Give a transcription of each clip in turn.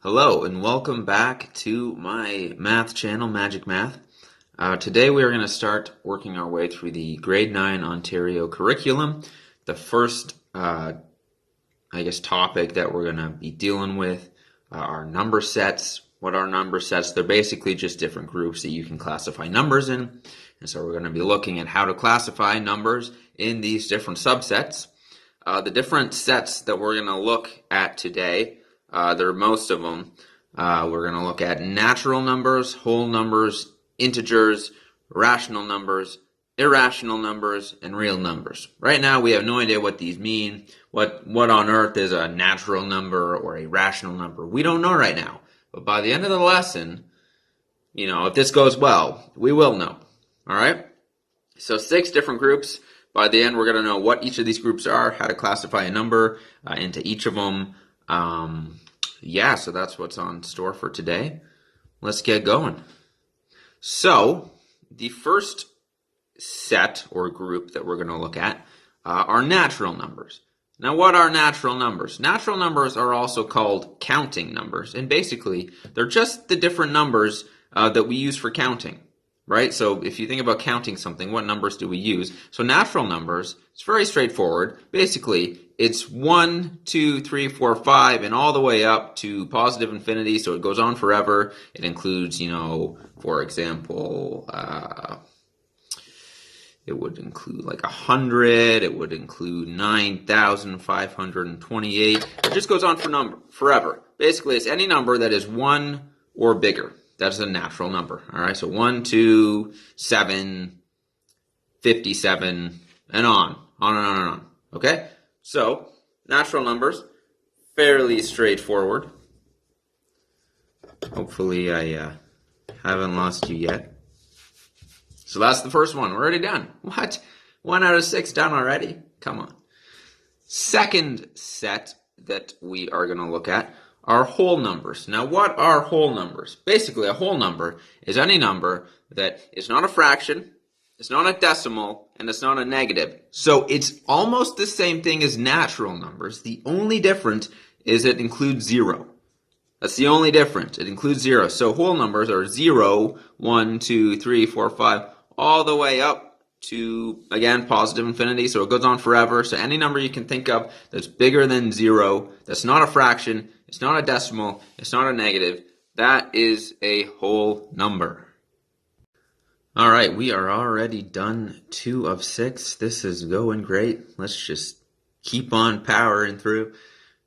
Hello and welcome back to my math channel, Magic Math. Today we are going to start working our way through the grade 9 Ontario curriculum. The first, topic that we're going to be dealing with are number sets. What are number sets? They're basically just different groups that you can classify numbers in. And so we're going to be looking at how to classify numbers in these different subsets. The different sets that we're going to look at today, there are most of them. We're going to look at natural numbers, whole numbers, integers, rational numbers, irrational numbers, and real numbers. Right now we have no idea what these mean. What on earth is a natural number or a rational number? We don't know right now. But by the end of the lesson, if this goes well, we will know. All right? So 6 different groups. By the end, we're going to know what each of these groups are, how to classify a number into each of them. So that's what's on store for today. Let's get going. So the first set or group that we're going to look at are natural numbers. Now, what are natural numbers? Natural numbers are also called counting numbers, and basically they're just the different numbers that we use for counting. Right? So if you think about counting something, what numbers do we use? So natural numbers, it's very straightforward. Basically, it's 1, 2, 3, 4, 5, and all the way up to positive infinity, so it goes on forever. It includes, for example, it would include like 100, it would include 9,528. It just goes on forever. Basically, it's any number that is 1 or bigger. That's a natural number. All right, so 1, 2, 7, 57, and on and on and on. Okay, so natural numbers, fairly straightforward. Hopefully I haven't lost you yet. So that's the first one. We're already done. What? 1 out of 6 done already? Come on. Second set that we are going to look at are whole numbers. Now, what are whole numbers? Basically, a whole number is any number that is not a fraction, it's not a decimal, and it's not a negative. So it's almost the same thing as natural numbers. The only difference is it includes 0. That's the only difference. It includes 0. So whole numbers are 0, 1, 2, 3, 4, 5, all the way up to, again, positive infinity. So it goes on forever. So any number you can think of that's bigger than 0, that's not a fraction, it's not a decimal, it's not a negative, that is a whole number. All right, we are already done 2 of 6. This is going great. Let's just keep on powering through.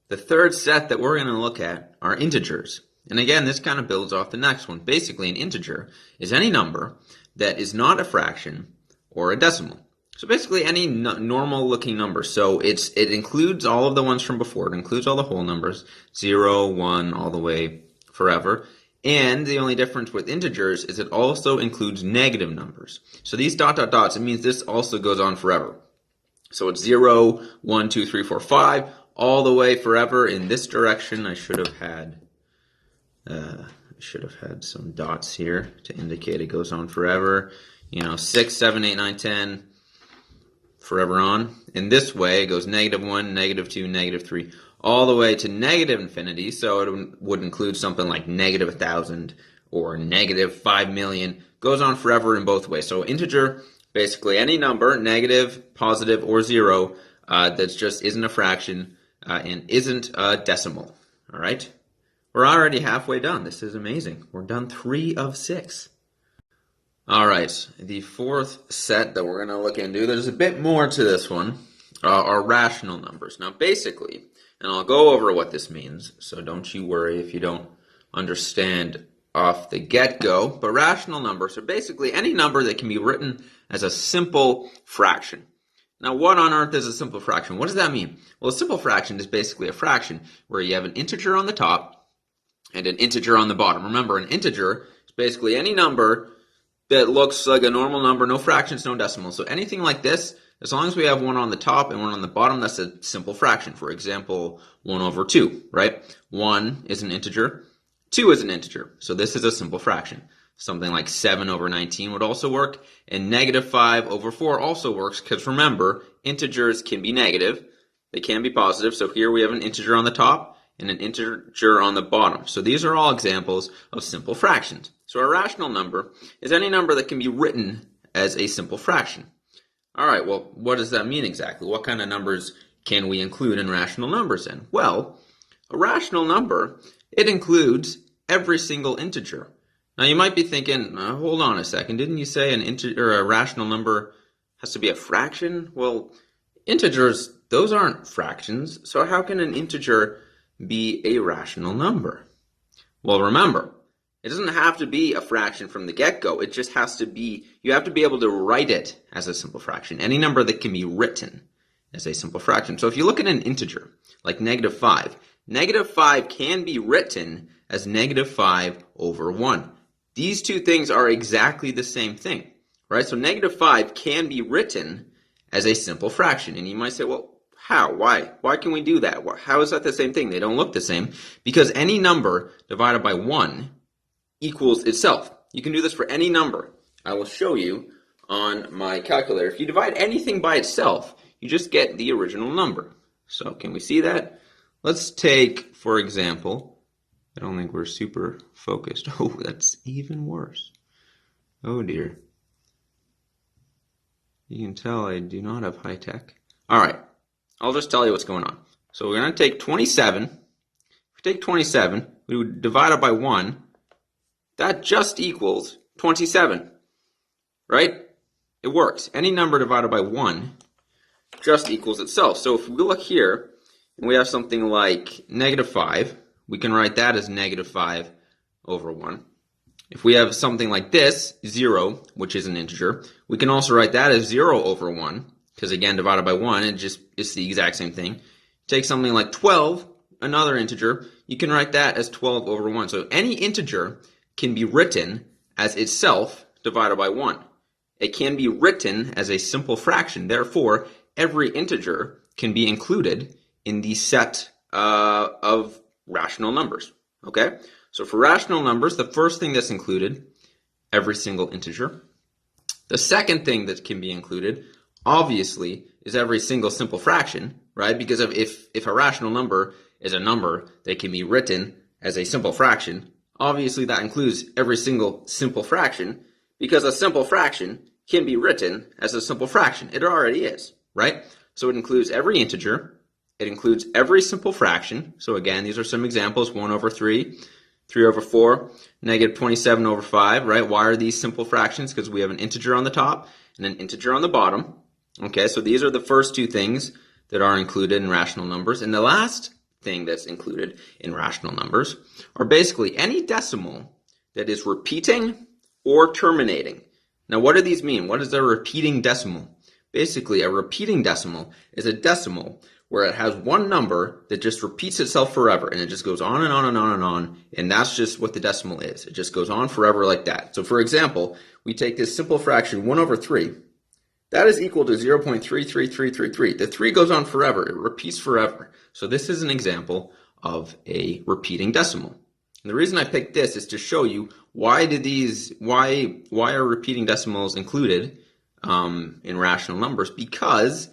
The third set that we're going to look at are integers. And again, this kind of builds off the next one. Basically, an integer is any number that is not a fraction or a decimal. So basically any normal looking number. So it includes all of the ones from before. It includes all the whole numbers, 0, 1, all the way forever. And the only difference with integers is it also includes negative numbers. So these ... dots, it means this also goes on forever. So it's 0, 1, 2, 3, 4, 5, all the way forever in this direction. I should have had some dots here to indicate it goes on forever. 6, 7, 8, 9, 10, forever on. In this way, it goes -1, -2, -3, all the way to negative infinity. So it would include something like -1,000 or -5 million. Goes on forever in both ways. So integer, basically any number, negative, positive, or 0, that just isn't a fraction and isn't a decimal. All right? We're already halfway done. This is amazing. We're done 3 of 6. All right, the fourth set that we're going to look into, there's a bit more to this one, are rational numbers. Now, basically, and I'll go over what this means, so don't you worry if you don't understand off the get-go, but rational numbers are basically any number that can be written as a simple fraction. Now, what on earth is a simple fraction? What does that mean? Well, a simple fraction is basically a fraction where you have an integer on the top and an integer on the bottom. Remember, an integer is basically any number that looks like a normal number, no fractions, no decimals. So anything like this, as long as we have one on the top and one on the bottom, that's a simple fraction. For example, 1 over 2, right? 1 is an integer, 2 is an integer. So this is a simple fraction. Something like 7 over 19 would also work, and -5 over 4 also works, because remember, integers can be negative, they can be positive. So here we have an integer on the top and an integer on the bottom. So these are all examples of simple fractions. So a rational number is any number that can be written as a simple fraction. All right, well, what does that mean exactly? What kind of numbers can we include in rational numbers then? Well, a rational number, it includes every single integer. Now you might be thinking, hold on a second, didn't you say an integer or a rational number has to be a fraction? Well, integers, those aren't fractions, so how can an integer be a rational number? Well, remember, it doesn't have to be a fraction from the get-go. It just has to be, you have to be able to write it as a simple fraction. Any number that can be written as a simple fraction. So if you look at an integer, like -5, -5 can be written as -5/1. These two things are exactly the same thing, right? So -5 can be written as a simple fraction. And you might say, well, how? Why? Why can we do that? How is that the same thing? They don't look the same. Because any number divided by 1 equals itself. You can do this for any number. I will show you on my calculator. If you divide anything by itself, you just get the original number. So can we see that? Let's take, for example, I don't think we're super focused. Oh, that's even worse. Oh dear. You can tell I do not have high tech. All right, I'll just tell you what's going on. So we're going to take 27. If we take 27, we would divide it by 1. That just equals 27, right? It works. Any number divided by 1 just equals itself. So if we look here, and we have something like -5, we can write that as -5/1. If we have something like this, 0, which is an integer, we can also write that as 0/1, because again, divided by 1, it's the exact same thing. Take something like 12, another integer, you can write that as 12/1. So any integer can be written as itself divided by 1. It can be written as a simple fraction. Therefore, every integer can be included in the set of rational numbers. Okay? So for rational numbers, the first thing that's included, every single integer. The second thing that can be included, obviously, is every single simple fraction, right? Because if a rational number is a number that can be written as a simple fraction, obviously that includes every single simple fraction, because a simple fraction can be written as a simple fraction. It already is, right? So it includes every integer. It includes every simple fraction. So again, these are some examples, 1/3, 3/4, -27/5, right? Why are these simple fractions? Because we have an integer on the top and an integer on the bottom. Okay, so these are the first two things that are included in rational numbers. And the last thing that's included in rational numbers are basically any decimal that is repeating or terminating. Now, what do these mean? What is a repeating decimal? Basically, a repeating decimal is a decimal where it has one number that just repeats itself forever, and it just goes on and on and on and on, and that's just what the decimal is. It just goes on forever like that. So for example, we take this simple fraction 1/3. That is equal to 0.33333. The 3 goes on forever. It repeats forever. So this is an example of a repeating decimal. And the reason I picked this is to show you why are repeating decimals included in rational numbers? Because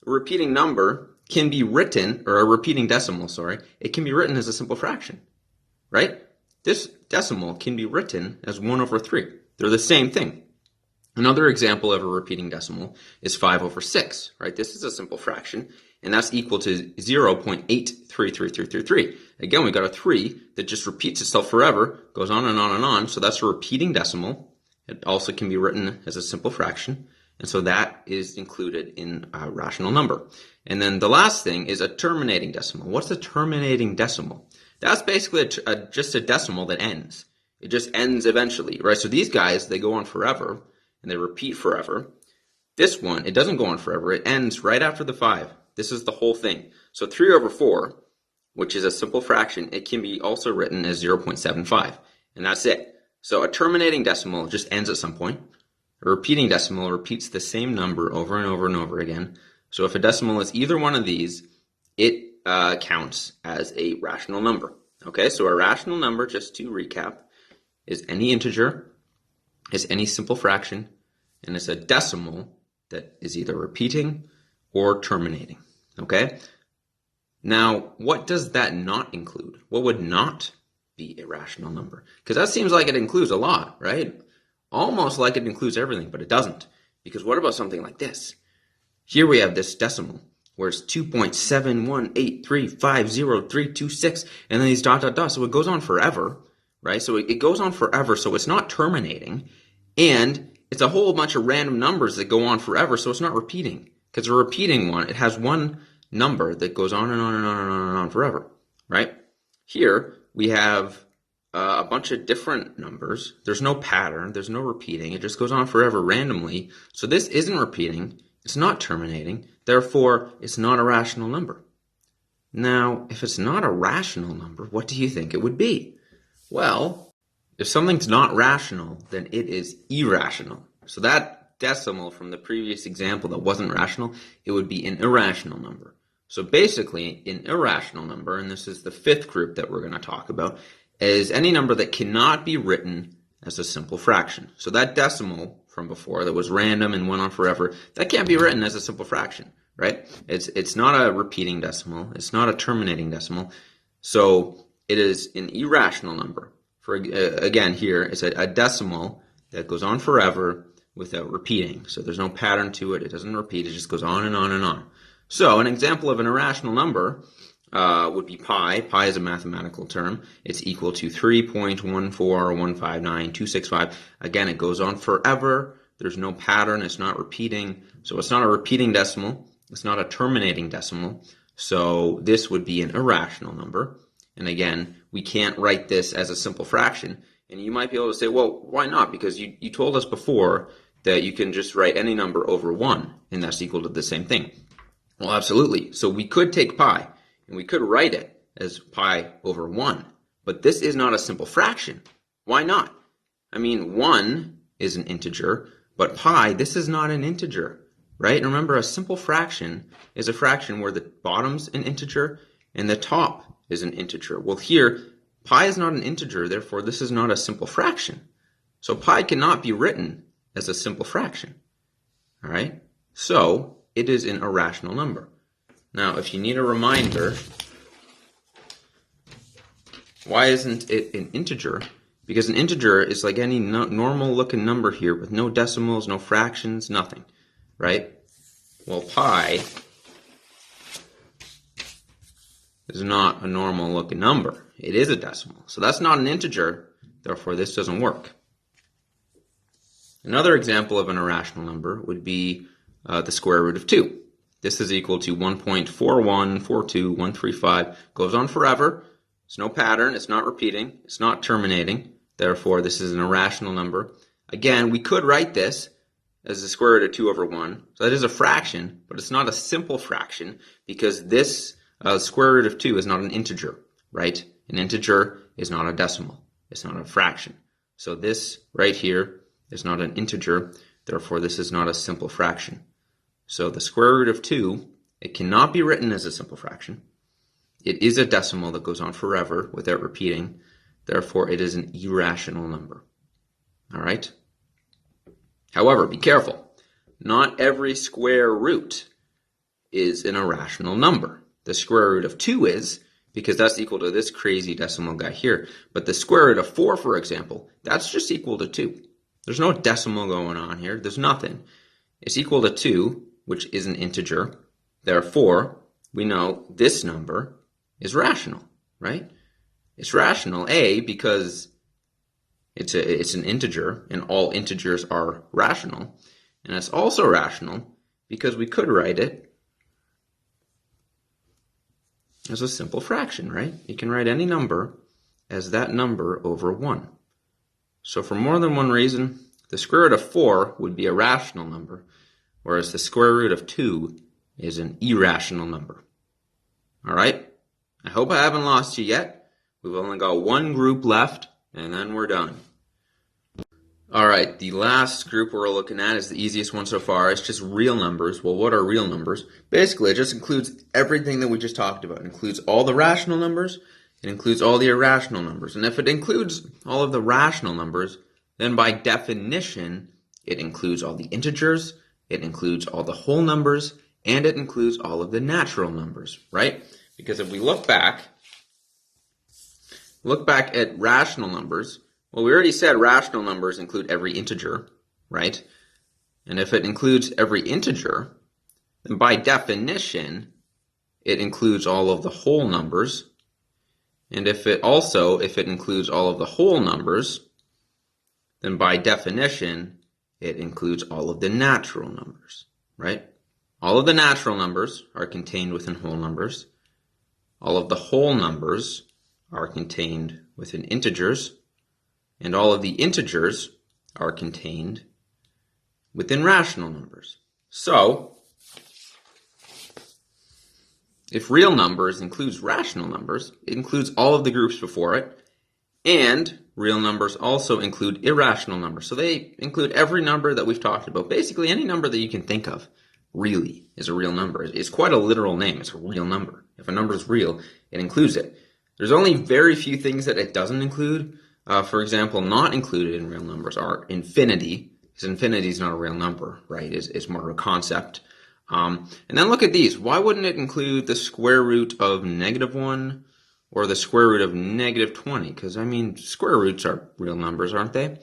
a repeating number can be written, or a repeating decimal, sorry, it can be written as a simple fraction, right? This decimal can be written as 1/3. They're the same thing. Another example of a repeating decimal is 5/6, right? This is a simple fraction, and that's equal to 0.833333. Again, we got a 3 that just repeats itself forever, goes on and on and on, so that's a repeating decimal. It also can be written as a simple fraction, and so that is included in a rational number. And then the last thing is a terminating decimal. What's a terminating decimal? That's basically just a decimal that ends. It just ends eventually, right? So these guys, they go on forever, and they repeat forever. This one, it doesn't go on forever. It ends right after the 5. This is the whole thing. So 3/4, which is a simple fraction, it can be also written as 0.75, and that's it. So a terminating decimal just ends at some point. A repeating decimal repeats the same number over and over and over again. So if a decimal is either one of these, it counts as a rational number. Okay, so a rational number, just to recap, is any integer, is any simple fraction, and it's a decimal that is either repeating or terminating. Okay? Now, what does that not include? What would not be a rational number? Because that seems like it includes a lot, right? Almost like it includes everything, but it doesn't. Because what about something like this? Here we have this decimal, where it's 2.718350326, and then these dot, dot, dot. So it goes on forever, right? So it goes on forever, so it's not terminating. And it's a whole bunch of random numbers that go on forever, so it's not repeating. Because a repeating one, it has one number that goes on and on and on and on and on forever, right? Here we have a bunch of different numbers. There's no pattern. There's no repeating. It just goes on forever randomly. So this isn't repeating. It's not terminating. Therefore, it's not a rational number. Now, if it's not a rational number, what do you think it would be? Well, if something's not rational, then it is irrational. So that decimal from the previous example that wasn't rational, it would be an irrational number. So basically, an irrational number, and this is the fifth group that we're going to talk about, is any number that cannot be written as a simple fraction. So that decimal from before that was random and went on forever, that can't be written as a simple fraction, right? It's not a repeating decimal. It's not a terminating decimal. So it is an irrational number. For again, here it's a decimal that goes on forever without repeating. So there's no pattern to it. It doesn't repeat. It just goes on and on and on. So an example of an irrational number would be pi. Pi is a mathematical term. It's equal to 3.14159.265. Again, it goes on forever. There's no pattern. It's not repeating. So it's not a repeating decimal. It's not a terminating decimal. So this would be an irrational number. And again, we can't write this as a simple fraction. And you might be able to say, well, why not? Because you told us before that you can just write any number over 1, and that's equal to the same thing. Well, absolutely. So we could take pi, and we could write it as pi over 1. But this is not a simple fraction. Why not? I mean, 1 is an integer, but pi, this is not an integer, right? Remember, a simple fraction is a fraction where the bottom's an integer and the top is an integer. Well, here, pi is not an integer, therefore this is not a simple fraction. So pi cannot be written as a simple fraction. All right? So it is an irrational number. Now, if you need a reminder, why isn't it an integer? Because an integer is like any normal looking number here with no decimals, no fractions, nothing, right? Well, pi is not a normal looking number. It is a decimal. So that's not an integer, therefore this doesn't work. Another example of an irrational number would be the square root of 2. This is equal to 1.4142135. Goes on forever. There's no pattern. It's not repeating. It's not terminating. Therefore, this is an irrational number. Again, we could write this as the square root of 2 over 1. So that is a fraction, but it's not a simple fraction because this square root of 2 is not an integer, right? An integer is not a decimal. It's not a fraction. So this right here is not an integer. Therefore, this is not a simple fraction. So the square root of 2, it cannot be written as a simple fraction. It is a decimal that goes on forever without repeating. Therefore, it is an irrational number. All right? However, be careful. Not every square root is an irrational number. The square root of 2 is, because that's equal to this crazy decimal guy here. But the square root of 4, for example, that's just equal to 2. There's no decimal going on here. There's nothing. It's equal to 2, which is an integer. Therefore, we know this number is rational, right? It's rational, A, because it's an integer, and all integers are rational. And it's also rational because we could write it as a simple fraction, right? You can write any number as that number over 1. So for more than one reason, the square root of 4 would be a rational number, whereas the square root of 2 is an irrational number. All right? I hope I haven't lost you yet. We've only got one group left, and then we're done. All right, the last group we're looking at is the easiest one so far. It's just real numbers. Well, what are real numbers? Basically, it just includes everything that we just talked about. It includes all the rational numbers. It includes all the irrational numbers. And if it includes all of the rational numbers, then by definition, it includes all the integers, it includes all the whole numbers, and it includes all of the natural numbers, right? Because if we look back at rational numbers, well, we already said rational numbers include every integer, right? And if it includes every integer, then by definition, it includes all of the whole numbers. And if it includes all of the whole numbers, then by definition, it includes all of the natural numbers, right? All of the natural numbers are contained within whole numbers. All of the whole numbers are contained within integers. And all of the integers are contained within rational numbers. So, if real numbers includes rational numbers, it includes all of the groups before it, and real numbers also include irrational numbers. So they include every number that we've talked about. Basically, any number that you can think of really is a real number. It's quite a literal name. It's a real number. If a number is real, it includes it. There's only very few things that it doesn't include. For example, not included in real numbers are infinity, because infinity is not a real number, right? It's more of a concept. And then look at these. Why wouldn't it include the square root of -1 or the square root of -20? Because, I mean, square roots are real numbers, aren't they?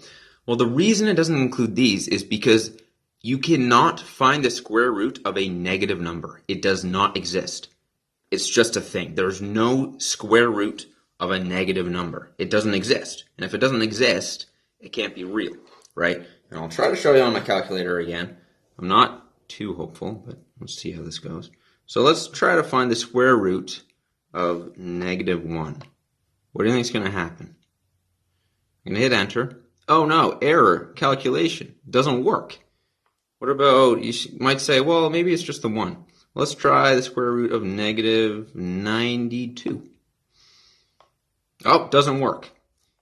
Well, the reason it doesn't include these is because you cannot find the square root of a negative number. It does not exist. It's just a thing. There's no square root of a negative number. It doesn't exist. And if it doesn't exist, it can't be real, right? And I'll try to show you on my calculator again. I'm not too hopeful, but let's see how this goes. So let's try to find the square root of -1. What do you think is going to happen? I'm going to hit enter. Oh no, error, calculation. Doesn't work. What about, you might say, well, maybe it's just the 1. Let's try the square root of -92. Oh, doesn't work.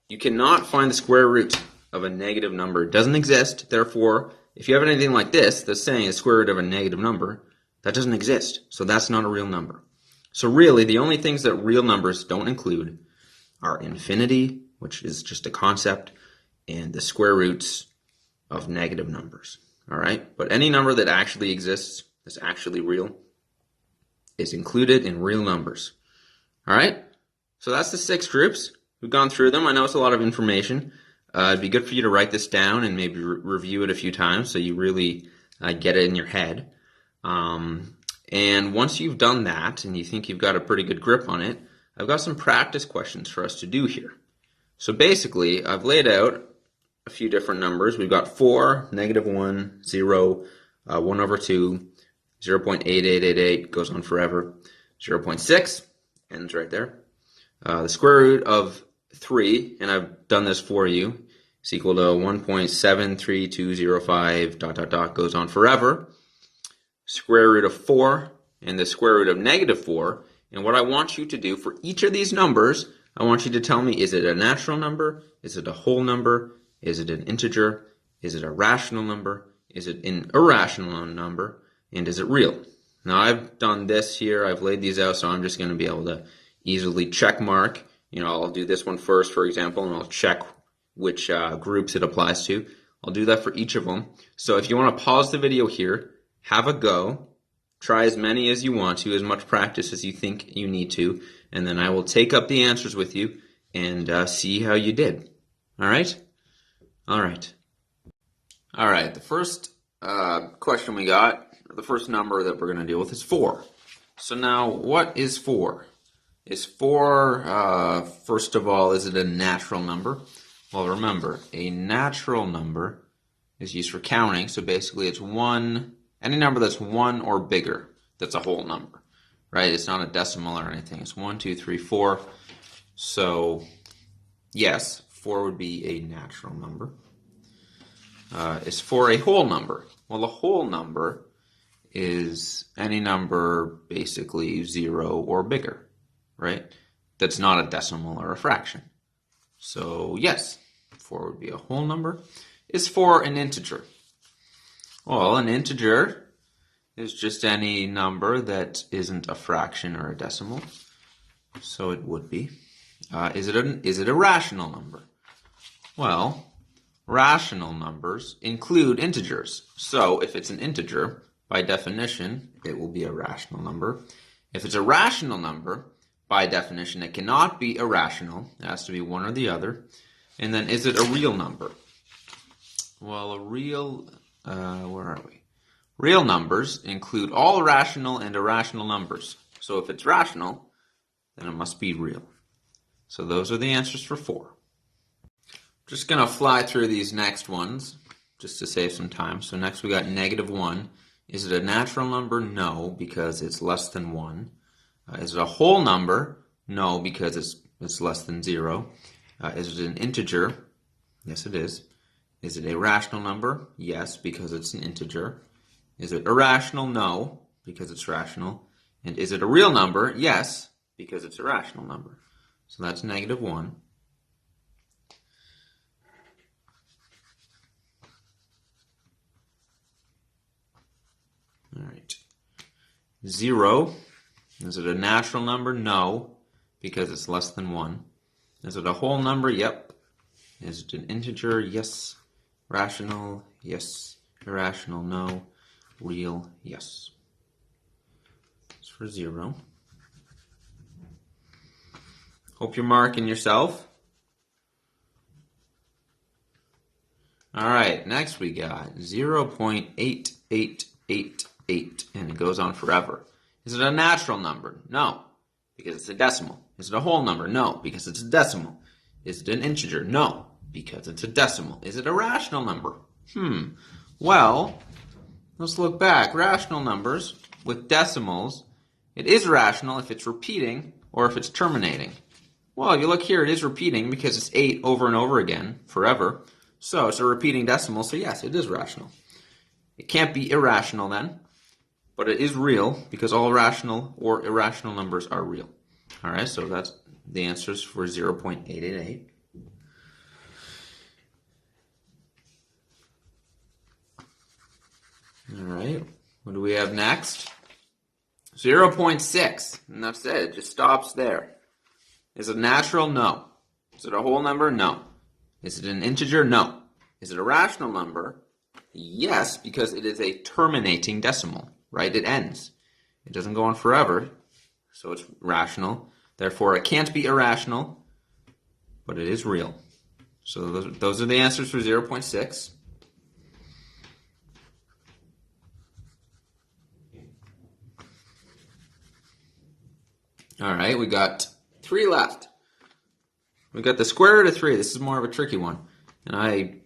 You cannot find the square root of a negative number. It doesn't exist. Therefore, if you have anything like this that's saying a square root of a negative number, that doesn't exist. So that's not a real number. So really, the only things that real numbers don't include are infinity, which is just a concept, and the square roots of negative numbers. All right? But any number that actually exists, that's actually real, is included in real numbers. All right? So that's the 6 groups. We've gone through them. I know it's a lot of information. It'd be good for you to write this down and maybe review it a few times so you really get it in your head. And once you've done that and you think you've got a pretty good grip on it, I've got some practice questions for us to do here. So basically, I've laid out a few different numbers. We've got 4, -1, 0, 1/2, 0.8888, goes on forever, 0.6, ends right there. The square root of 3, and I've done this for you, is equal to 1.73205, ... goes on forever. Square root of 4, and the square root of -4. And what I want you to do for each of these numbers, I want you to tell me, is it a natural number? Is it a whole number? Is it an integer? Is it a rational number? Is it an irrational number? And is it real? Now I've done this here, I've laid these out, so I'm just going to be able to easily check mark. You know, I'll do this one first, for example, and I'll check which groups it applies to. I'll do that for each of them. So if you want to pause the video here, have a go, try as many as you want to, as much practice as you think you need to, and then I will take up the answers with you and see how you did. All right? All right. All right, the first question we got, the first number that we're going to deal with is 4. So now, what is 4? Is 4, first of all, is it a natural number? Well, remember, a natural number is used for counting, so basically it's 1, any number that's 1 or bigger, that's a whole number, right? It's not a decimal or anything. It's 1, 2, 3, 4. So, yes, 4 would be a natural number. Is 4 a whole number? Well, a whole number is any number basically 0 or bigger, right? That's not a decimal or a fraction. So yes, 4 would be a whole number. Is 4 an integer? Well, an integer is just any number that isn't a fraction or a decimal. So it would be. Is it a rational number? Well, rational numbers include integers. So if it's an integer, by definition, it will be a rational number. If it's a rational number, by definition, it cannot be irrational. It has to be one or the other. And then, is it a real number? Well, where are we? Real numbers include all rational and irrational numbers. So if it's rational, then it must be real. So those are the answers for 4. Just going to fly through these next ones just to save some time. So next we got -1. Is it a natural number? No, because it's less than 1. Is it a whole number? No, because it's less than 0. Is it an integer? Yes, it is. Is it a rational number? Yes, because it's an integer. Is it irrational? No, because it's rational. And is it a real number? Yes, because it's a rational number. So that's -1. All right. 0. Is it a natural number? No, because it's less than 1. Is it a whole number? Yep. Is it an integer? Yes. Rational? Yes. Irrational? No. Real? Yes. That's for 0. Hope you're marking yourself. All right, next we got 0.8888, and it goes on forever. Is it a natural number? No, because it's a decimal. Is it a whole number? No, because it's a decimal. Is it an integer? No, because it's a decimal. Is it a rational number? Well, let's look back. Rational numbers with decimals, it is rational if it's repeating or if it's terminating. Well, if you look here, it is repeating because it's 8 over and over again forever. So it's a repeating decimal, so yes, it is rational. It can't be irrational then, but it is real because all rational or irrational numbers are real. All right, so that's the answers for 0.888. All right, what do we have next? 0.6, and that's it. It just stops there. Is it natural? No. Is it a whole number? No. Is it an integer? No. Is it a rational number? Yes, because it is a terminating decimal, right? It ends. It doesn't go on forever, so it's rational. Therefore, it can't be irrational, but it is real. So those are the answers for 0.6. All right, we got 3 left. We got the square root of 3. This is more of a tricky one. And I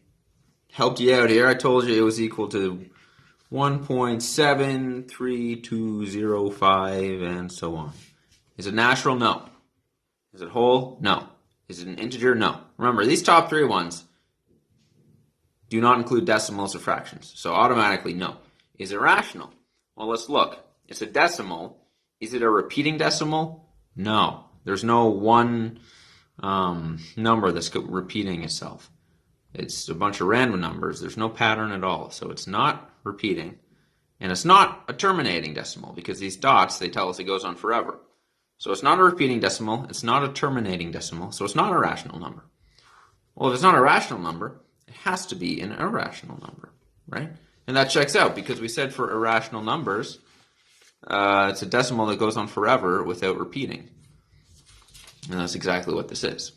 helped you out here. I told you it was equal to 1.73205 and so on. Is it natural? No. Is it whole? No. Is it an integer? No. Remember, these top 3 ones do not include decimals or fractions. So automatically, no. Is it rational? Well, let's look. It's a decimal. Is it a repeating decimal? No. There's no one number that's repeating itself. It's a bunch of random numbers. There's no pattern at all. So it's not repeating. And it's not a terminating decimal because these dots, they tell us it goes on forever. So it's not a repeating decimal. It's not a terminating decimal. So it's not a rational number. Well, if it's not a rational number, it has to be an irrational number, right? And that checks out because we said for irrational numbers, it's a decimal that goes on forever without repeating. And that's exactly what this is.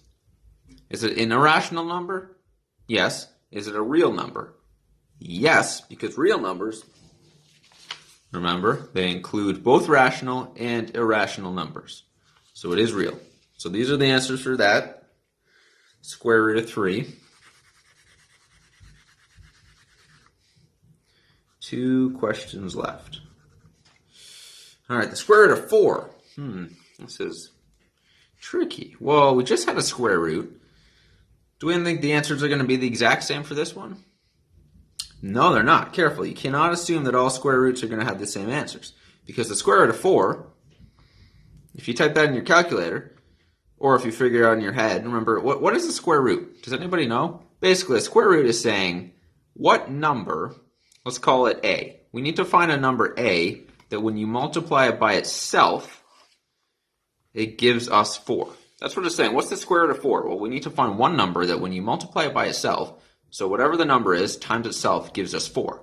Is it an irrational number? Yes. Is it a real number? Yes, because real numbers, remember, they include both rational and irrational numbers. So it is real. So these are the answers for that. Square root of 3. 2 questions left. All right, the square root of 4. This is tricky. Well, we just had a square root. Do we think the answers are going to be the exact same for this one? No, they're not. Careful. You cannot assume that all square roots are going to have the same answers. Because the square root of 4, if you type that in your calculator, or if you figure it out in your head, remember, what is the square root? Does anybody know? Basically, a square root is saying, what number, let's call it a. We need to find a number a that when you multiply it by itself, it gives us 4. That's what it's saying. What's the square root of 4? Well, we need to find one number that when you multiply it by itself, so whatever the number is times itself gives us 4.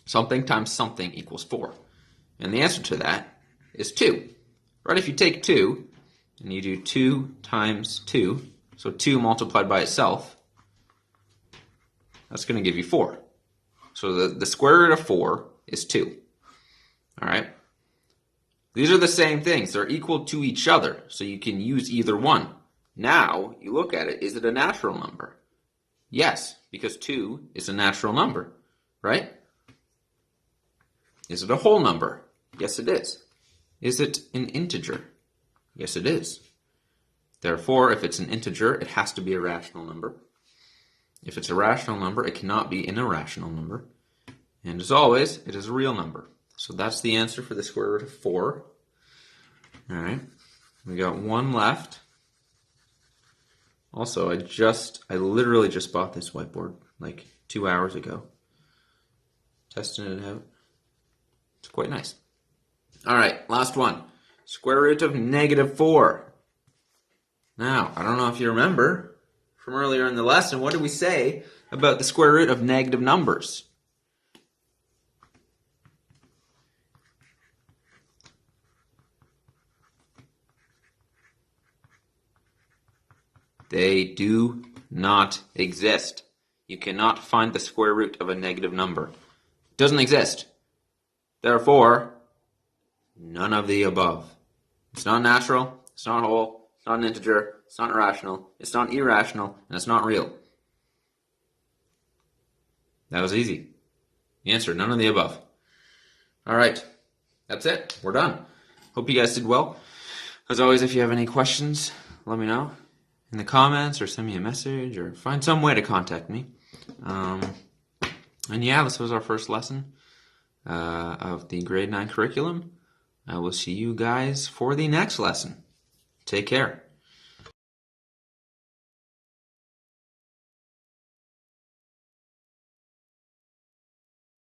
Something times something equals 4. And the answer to that is 2. Right? If you take 2 and you do 2 times 2, so 2 multiplied by itself, that's going to give you 4. So the square root of 4 is 2. All right? These are the same things. They're equal to each other, so you can use either one. Now, you look at it, is it a natural number? Yes, because 2 is a natural number, right? Is it a whole number? Yes, it is. Is it an integer? Yes, it is. Therefore, if it's an integer, it has to be a rational number. If it's a rational number, it cannot be an irrational number. And as always, it is a real number. So that's the answer for the square root of 4. All right, we got one left. Also, I literally just bought this whiteboard like 2 hours ago. Testing it out. It's quite nice. All right, last one. Square root of -4. Now, I don't know if you remember from earlier in the lesson, what did we say about the square root of negative numbers? They do not exist. You cannot find the square root of a negative number. It doesn't exist. Therefore, none of the above. It's not natural, it's not whole, it's not an integer, it's not rational, it's not irrational, and it's not real. That was easy. The answer, none of the above. All right, that's it. We're done. Hope you guys did well. As always, if you have any questions, let me know in the comments or send me a message or find some way to contact me. And yeah, this was our first lesson of the grade 9 curriculum. I will see you guys for the next lesson. Take care.